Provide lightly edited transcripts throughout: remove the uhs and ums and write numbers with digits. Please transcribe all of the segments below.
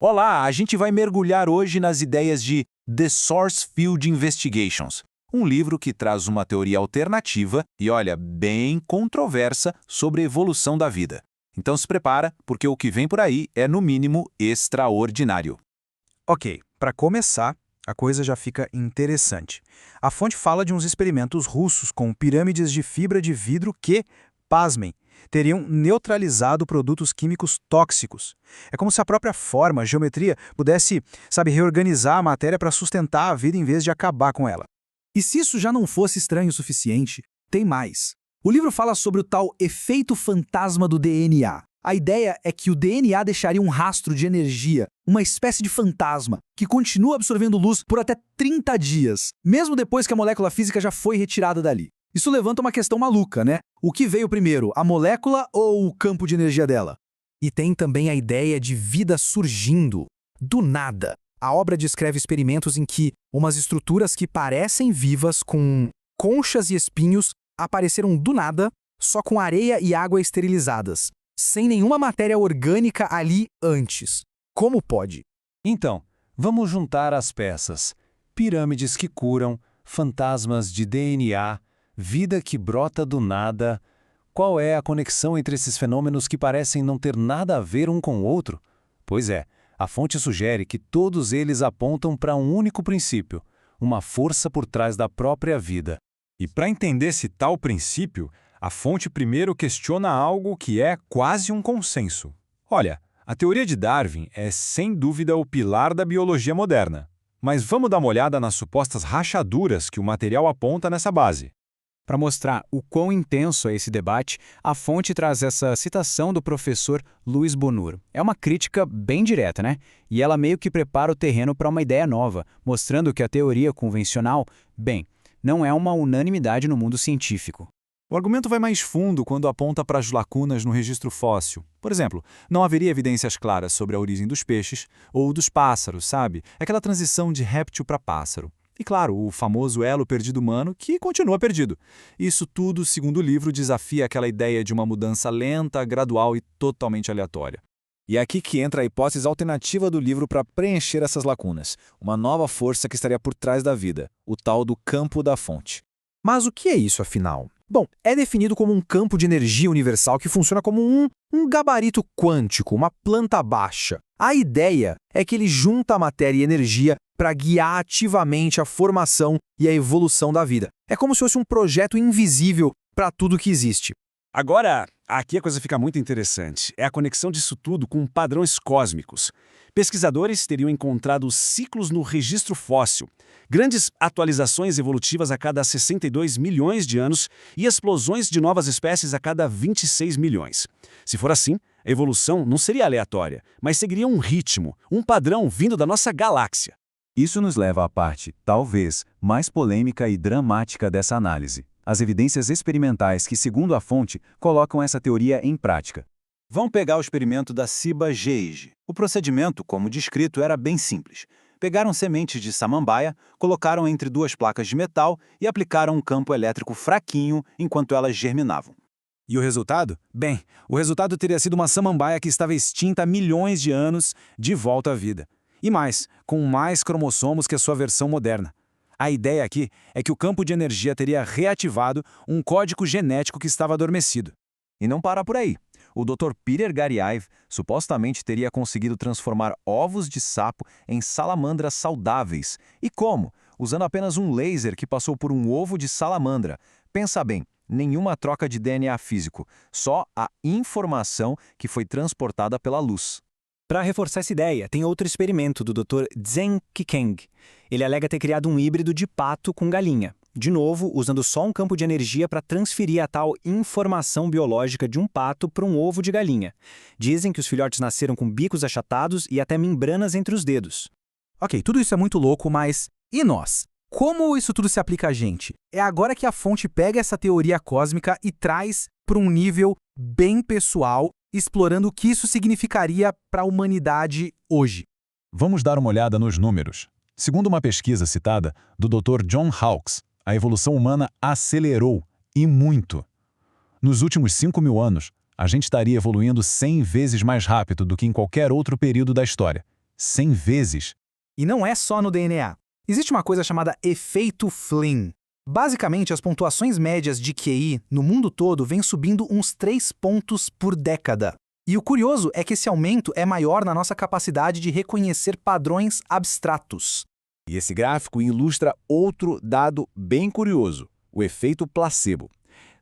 Olá, a gente vai mergulhar hoje nas ideias de The Source Field Investigations, um livro que traz uma teoria alternativa e, olha, bem controversa sobre a evolução da vida. Então se prepara, porque o que vem por aí é, no mínimo, extraordinário. Ok, para começar, a coisa já fica interessante. A fonte fala de uns experimentos russos com pirâmides de fibra de vidro que, pasmem, teriam neutralizado produtos químicos tóxicos. É como se a própria forma, a geometria, pudesse, reorganizar a matéria para sustentar a vida em vez de acabar com ela. E se isso já não fosse estranho o suficiente, tem mais. O livro fala sobre o tal efeito fantasma do DNA. A ideia é que o DNA deixaria um rastro de energia, uma espécie de fantasma, que continua absorvendo luz por até 30 dias, mesmo depois que a molécula física já foi retirada dali. Isso levanta uma questão maluca, né? O que veio primeiro, a molécula ou o campo de energia dela? E tem também a ideia de vida surgindo, do nada. A obra descreve experimentos em que umas estruturas que parecem vivas, com conchas e espinhos, apareceram do nada, só com areia e água esterilizadas, sem nenhuma matéria orgânica ali antes. Como pode? Então, vamos juntar as peças. Pirâmides que curam, fantasmas de DNA, vida que brota do nada. Qual é a conexão entre esses fenômenos que parecem não ter nada a ver um com o outro? Pois é, a fonte sugere que todos eles apontam para um único princípio, uma força por trás da própria vida. E para entender esse tal princípio, a fonte primeiro questiona algo que é quase um consenso. Olha, a teoria de Darwin é sem dúvida o pilar da biologia moderna. Mas vamos dar uma olhada nas supostas rachaduras que o material aponta nessa base. Para mostrar o quão intenso é esse debate, a fonte traz essa citação do professor Luiz Bonur. É uma crítica bem direta, né? E ela meio que prepara o terreno para uma ideia nova, mostrando que a teoria convencional, não é uma unanimidade no mundo científico. O argumento vai mais fundo quando aponta para as lacunas no registro fóssil. Por exemplo, não haveria evidências claras sobre a origem dos peixes ou dos pássaros, sabe? Aquela transição de réptil para pássaro. E claro, o famoso elo perdido humano, que continua perdido. Isso tudo, segundo o livro, desafia aquela ideia de uma mudança lenta, gradual e totalmente aleatória. E é aqui que entra a hipótese alternativa do livro para preencher essas lacunas. Uma nova força que estaria por trás da vida, o tal do campo da fonte. Mas o que é isso, afinal? Bom, é definido como um campo de energia universal que funciona como um gabarito quântico, uma planta baixa. A ideia é que ele junta a matéria e energia para guiar ativamente a formação e a evolução da vida. É como se fosse um projeto invisível para tudo que existe. Agora, aqui a coisa fica muito interessante. É a conexão disso tudo com padrões cósmicos. Pesquisadores teriam encontrado ciclos no registro fóssil, grandes atualizações evolutivas a cada 62 milhões de anos e explosões de novas espécies a cada 26 milhões. Se for assim, a evolução não seria aleatória, mas seguiria um ritmo, um padrão vindo da nossa galáxia. Isso nos leva à parte, talvez, mais polêmica e dramática dessa análise. As evidências experimentais que, segundo a fonte, colocam essa teoria em prática. Vamos pegar o experimento da Ciba Geigy. O procedimento, como descrito, era bem simples. Pegaram sementes de samambaia, colocaram entre duas placas de metal e aplicaram um campo elétrico fraquinho enquanto elas germinavam. E o resultado? Bem, o resultado teria sido uma samambaia que estava extinta há milhões de anos, de volta à vida. E mais, com mais cromossomos que a sua versão moderna. A ideia aqui é que o campo de energia teria reativado um código genético que estava adormecido. E não para por aí. O Dr. Peter Garyaev supostamente teria conseguido transformar ovos de sapo em salamandras saudáveis. E como? Usando apenas um laser que passou por um ovo de salamandra. Pensa bem, nenhuma troca de DNA físico, só a informação que foi transportada pela luz. Para reforçar essa ideia, tem outro experimento do Dr. Zheng Qikeng. Ele alega ter criado um híbrido de pato com galinha. De novo, usando só um campo de energia para transferir a tal informação biológica de um pato para um ovo de galinha. Dizem que os filhotes nasceram com bicos achatados e até membranas entre os dedos. Ok, tudo isso é muito louco, mas e nós? Como isso tudo se aplica a gente? É agora que a fonte pega essa teoria cósmica e traz para um nível bem pessoal, explorando o que isso significaria para a humanidade hoje. Vamos dar uma olhada nos números. Segundo uma pesquisa citada do Dr. John Hawkes, a evolução humana acelerou, e muito. Nos últimos 5.000 anos, a gente estaria evoluindo 100 vezes mais rápido do que em qualquer outro período da história. 100 vezes. E não é só no DNA. Existe uma coisa chamada efeito Flynn. Basicamente, as pontuações médias de QI no mundo todo vêm subindo uns 3 pontos por década. E o curioso é que esse aumento é maior na nossa capacidade de reconhecer padrões abstratos. E esse gráfico ilustra outro dado bem curioso, o efeito placebo.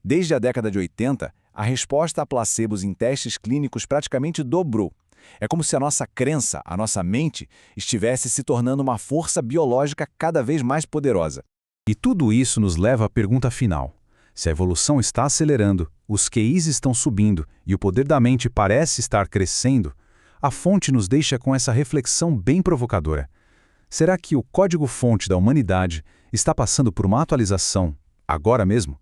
Desde a década de 80, a resposta a placebos em testes clínicos praticamente dobrou. É como se a nossa crença, a nossa mente, estivesse se tornando uma força biológica cada vez mais poderosa. E tudo isso nos leva à pergunta final. Se a evolução está acelerando, os QIs estão subindo e o poder da mente parece estar crescendo, a fonte nos deixa com essa reflexão bem provocadora. Será que o código-fonte da humanidade está passando por uma atualização agora mesmo?